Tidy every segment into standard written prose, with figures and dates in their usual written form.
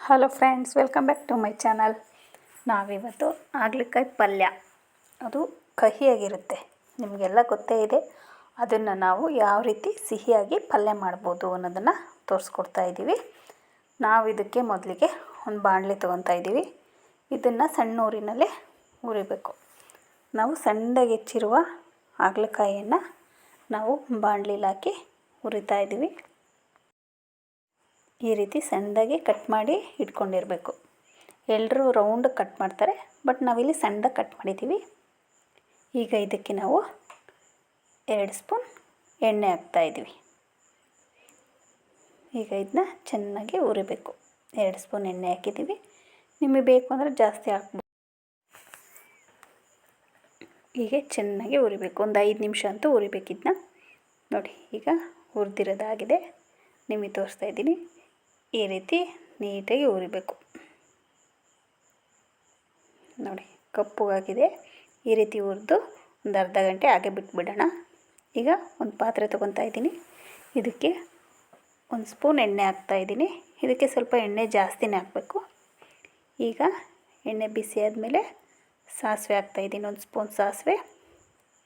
Hello friends, welcome back to my channel. ನಾವಿವತ್ತು ಹಾಗಲಕಾಯಿ ಪಲ್ಯ, ಅದು ಕಹಿಯಾಗಿರುತ್ತೆ, ನಿಮಗೆಲ್ಲ ಗೊತ್ತೇ ಇದೆ. ಅದನ್ನು ನಾವು ಯಾವ ರೀತಿ ಸಿಹಿಯಾಗಿ ಪಲ್ಯ ಮಾಡ್ಬೋದು ಅನ್ನೋದನ್ನು ತೋರಿಸ್ಕೊಡ್ತಾ ಇದ್ದೀವಿ. ನಾವು ಇದಕ್ಕೆ ಮೊದಲಿಗೆ ಒಂದು ಬಾಣಲೆ ತೊಗೊತಾ ಇದ್ದೀವಿ. ಇದನ್ನು ಸಣ್ಣ ಊರಿನಲ್ಲೇ ಹುರಿಬೇಕು. ನಾವು ಸಣ್ಣದಾಗಿ ಹೆಚ್ಚಿರುವ ಹಾಗಲಕಾಯಿಯನ್ನು ನಾವು ಬಾಣಲೆಲಿ ಹಾಕಿ ಹುರಿತಾ ಇದ್ದೀವಿ. ಈ ರೀತಿ ಸಣ್ಣದಾಗಿ ಕಟ್ ಮಾಡಿ ಇಟ್ಕೊಂಡಿರಬೇಕು. ಎಲ್ಲರೂ ರೌಂಡ್ ಕಟ್ ಮಾಡ್ತಾರೆ, ಬಟ್ ನಾವಿಲ್ಲಿ ಸಣ್ಣದಾಗಿ ಕಟ್ ಮಾಡಿದ್ದೀವಿ. ಈಗ ಇದಕ್ಕೆ ನಾವು 2 ಸ್ಪೂನ್ ಎಣ್ಣೆ ಹಾಕ್ತಾಯಿದ್ದೀವಿ. ಈಗ ಇದನ್ನ ಚೆನ್ನಾಗಿ ಹುರಿಬೇಕು. 2 ಸ್ಪೂನ್ ಎಣ್ಣೆ ಹಾಕಿದ್ದೀವಿ. ನಿಮಗೆ ಬೇಕು ಅಂದರೆ ಜಾಸ್ತಿ ಹಾಕ್ಬೋದು. ಹೀಗೆ ಚೆನ್ನಾಗಿ ಹುರಿಬೇಕು. ಒಂದು 5 ನಿಮಿಷ ಅಂತೂ ಹುರಿಬೇಕಿದ್ನ. ನೋಡಿ, ಈಗ ಹುರಿದಿರೋದಾಗಿದೆ. ನಿಮಗೆ ತೋರಿಸ್ತಾ ಇದ್ದೀನಿ. ಈ ರೀತಿ ನೀಟಾಗಿ ಹುರಿಬೇಕು. ನೋಡಿ, ಕಪ್ಪುಗಾಗಿದೆ. ಈ ರೀತಿ ಹುರಿದು ಒಂದು ಅರ್ಧ ಗಂಟೆ ಹಾಗೆ ಬಿಟ್ಬಿಡೋಣ. ಈಗ ಒಂದು ಪಾತ್ರೆ ತೊಗೊತಾ ಇದ್ದೀನಿ. ಇದಕ್ಕೆ 1 ಸ್ಪೂನ್ ಎಣ್ಣೆ ಹಾಕ್ತಾಯಿದ್ದೀನಿ. ಇದಕ್ಕೆ ಸ್ವಲ್ಪ ಎಣ್ಣೆ ಜಾಸ್ತಿನೇ ಹಾಕಬೇಕು. ಈಗ ಎಣ್ಣೆ ಬಿಸಿ ಆದಮೇಲೆ ಸಾಸಿವೆ ಹಾಕ್ತಾಯಿದ್ದೀನಿ. 1 ಸ್ಪೂನ್ ಸಾಸಿವೆ,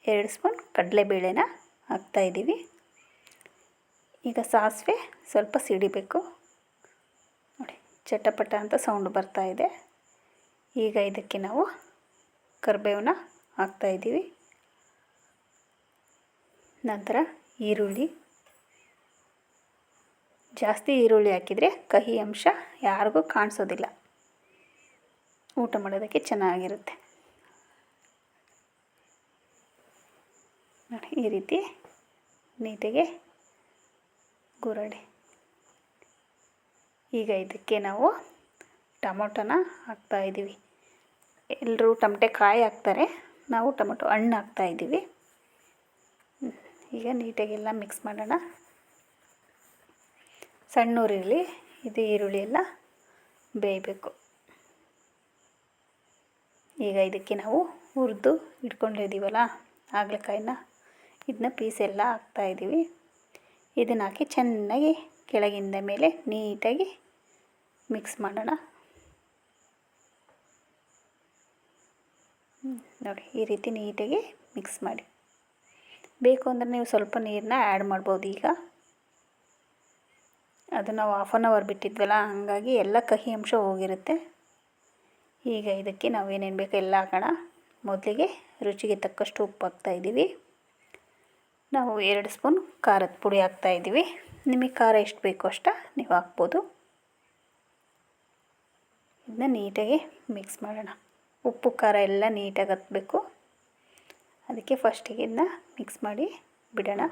2 ಸ್ಪೂನ್ ಕಡಲೆಬೇಳೆನ ಹಾಕ್ತಾಯಿದ್ದೀವಿ. ಈಗ ಸಾಸಿವೆ ಸ್ವಲ್ಪ ಸಿಡಿಬೇಕು. ನೋಡಿ, ಚಟಪಟ ಅಂತ ಸೌಂಡ್ ಬರ್ತಾ ಇದೆ. ಈಗ ಇದಕ್ಕೆ ನಾವು ಕರಿಬೇವನ್ನ ಹಾಕ್ತಾಯಿದ್ದೀವಿ. ನಂತರ ಈರುಳ್ಳಿ. ಜಾಸ್ತಿ ಈರುಳ್ಳಿ ಹಾಕಿದರೆ ಕಹಿ ಅಂಶ ಯಾರಿಗೂ ಕಾಣಿಸೋದಿಲ್ಲ, ಊಟ ಮಾಡೋದಕ್ಕೆ ಚೆನ್ನಾಗಿರುತ್ತೆ. ನೋಡಿ, ಈ ರೀತಿ ನೀಟಾಗಿ ಗುರಡಿ. ಈಗ ಇದಕ್ಕೆ ನಾವು ಟೊಮೊಟೊನ ಹಾಕ್ತಾಯಿದ್ದೀವಿ. ಎಲ್ಲರೂ ಟೊಮಟೆ ಕಾಯಿ ಹಾಕ್ತಾರೆ, ನಾವು ಟೊಮೊಟೊ ಹಣ್ಣು ಹಾಕ್ತಾಯಿದ್ದೀವಿ. ಈಗ ನೀಟಾಗೆಲ್ಲ ಮಿಕ್ಸ್ ಮಾಡೋಣ. ಸಣ್ಣ ಉರಿಲಿ ಇದು ಈರುಳ್ಳಿ ಎಲ್ಲ ಬೇಯಬೇಕು. ಈಗ ಇದಕ್ಕೆ ನಾವು ಹುರಿದು ಇಟ್ಕೊಂಡಿದ್ದೀವಲ್ಲ ಹಾಗಲಕಾಯಿನ, ಇದನ್ನ ಪೀಸೆಲ್ಲ ಹಾಕ್ತಾಯಿದ್ದೀವಿ. ಇದನ್ನು ಹಾಕಿ ಚೆನ್ನಾಗಿ ಕೆಳಗಿಂದ ಮೇಲೆ ನೀಟಾಗಿ ಮಿಕ್ಸ್ ಮಾಡೋಣ. ನೋಡಿ, ಈ ರೀತಿ ನೀಟಾಗಿ ಮಿಕ್ಸ್ ಮಾಡಿ. ಬೇಕು ಅಂದರೆ ನೀವು ಸ್ವಲ್ಪ ನೀರನ್ನ ಆ್ಯಡ್ ಮಾಡ್ಬೋದು. ಈಗ ಅದು ನಾವು 1/2 ಅವರ್ ಬಿಟ್ಟಿದ್ವಲ್ಲ, ಹಾಗಾಗಿ ಎಲ್ಲ ಕಹಿ ಅಂಶ ಹೋಗಿರುತ್ತೆ. ಈಗ ಇದಕ್ಕೆ ನಾವು ಏನೇನು ಬೇಕೋ ಎಲ್ಲ ಹಾಕೋಣ. ಮೊದಲಿಗೆ ರುಚಿಗೆ ತಕ್ಕಷ್ಟು ಉಪ್ಪು ಹಾಕ್ತಾಯಿದ್ದೀವಿ. ನಾವು 2 ಸ್ಪೂನ್ ಖಾರದ ಪುಡಿ ಹಾಕ್ತಾಯಿದ್ದೀವಿ. ನಿಮಗೆ ಖಾರ ಎಷ್ಟು ಬೇಕೋ ಅಷ್ಟು ನೀವು ಹಾಕ್ಬೋದು. ಇದನ್ನ ನೀಟಾಗಿ ಮಿಕ್ಸ್ ಮಾಡೋಣ. ಉಪ್ಪು ಖಾರ ಎಲ್ಲ ನೀಟಾಗಿ ಹತ್ತಬೇಕು. ಅದಕ್ಕೆ ಫಸ್ಟಿಗೆ ಇದನ್ನ ಮಿಕ್ಸ್ ಮಾಡಿ ಬಿಡೋಣ.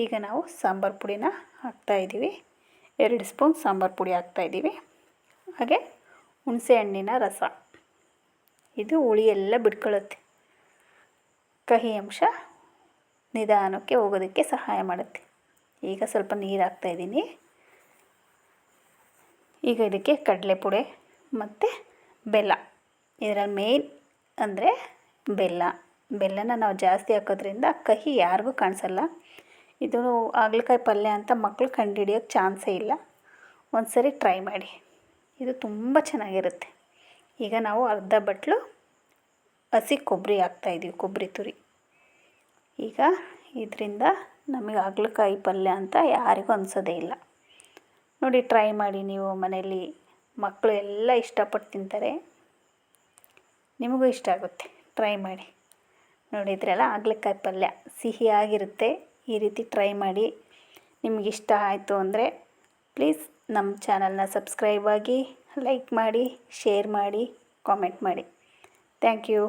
ಈಗ ನಾವು ಸಾಂಬಾರು ಪುಡಿನ ಹಾಕ್ತಾಯಿದ್ದೀವಿ. 2 ಸ್ಪೂನ್ ಸಾಂಬಾರು ಪುಡಿ ಹಾಕ್ತಾಯಿದ್ದೀವಿ. ಹಾಗೆ ಹುಣಸೆ ಹಣ್ಣಿನ ರಸ. ಇದು ಹುಳಿ ಎಲ್ಲ ಬಿಟ್ಕೊಳ್ಳುತ್ತೆ, ಕಹಿ ಅಂಶ ನಿಧಾನಕ್ಕೆ ಹೋಗೋದಕ್ಕೆ ಸಹಾಯ ಮಾಡುತ್ತೆ. ಈಗ ಸ್ವಲ್ಪ ನೀರು ಹಾಕ್ತಾಯಿದ್ದೀನಿ. ಈಗ ಇದಕ್ಕೆ ಕಡಲೆ ಪುಡಿ ಮತ್ತು ಬೆಲ್ಲ. ಇದರಲ್ಲಿ ಮೇನ್ ಅಂದರೆ ಬೆಲ್ಲನ ನಾವು ಜಾಸ್ತಿ ಹಾಕೋದ್ರಿಂದ ಕಹಿ ಯಾರಿಗೂ ಕಾಣಿಸಲ್ಲ. ಇದು ಹಾಗಲಕಾಯಿ ಪಲ್ಯ ಅಂತ ಮಕ್ಕಳು ಕಂಡುಹಿಡಿಯೋಕ್ಕೆ ಚಾನ್ಸೇ ಇಲ್ಲ. ಒಂದು ಸರಿ ಟ್ರೈ ಮಾಡಿ, ಇದು ತುಂಬ ಚೆನ್ನಾಗಿರುತ್ತೆ. ಈಗ ನಾವು ಅರ್ಧ ಬಟ್ಲು ಹಸಿ ಕೊಬ್ಬರಿ ಹಾಕ್ತಾಯಿದ್ದೀವಿ, ಕೊಬ್ಬರಿ ತುರಿ. ಈಗ ಇದರಿಂದ ನಮಗೆ ಹಾಗಲಕಾಯಿ ಪಲ್ಯ ಅಂತ ಯಾರಿಗೂ ಅನಿಸೋದೇ ಇಲ್ಲ. ನೋಡಿ, ಟ್ರೈ ಮಾಡಿ ನೀವು ಮನೆಯಲ್ಲಿ. ಮಕ್ಕಳು ಎಲ್ಲ ಇಷ್ಟಪಟ್ಟು ತಿಂತಾರೆ, ನಿಮಗೂ ಇಷ್ಟ ಆಗುತ್ತೆ. ಟ್ರೈ ಮಾಡಿ. ನೋಡಿದ್ರಲ್ಲ, ಹಾಗಲಕಾಯಿ ಪಲ್ಯ ಸಿಹಿಯಾಗಿರುತ್ತೆ. ಈ ರೀತಿ ಟ್ರೈ ಮಾಡಿ. ನಿಮಗಿಷ್ಟ ಆಯಿತು ಅಂದರೆ ಪ್ಲೀಸ್ ನಮ್ಮ ಚಾನಲ್ನ ಸಬ್ಸ್ಕ್ರೈಬ್ ಆಗಿ, ಲೈಕ್ ಮಾಡಿ, ಶೇರ್ ಮಾಡಿ, ಕಾಮೆಂಟ್ ಮಾಡಿ. Thank you.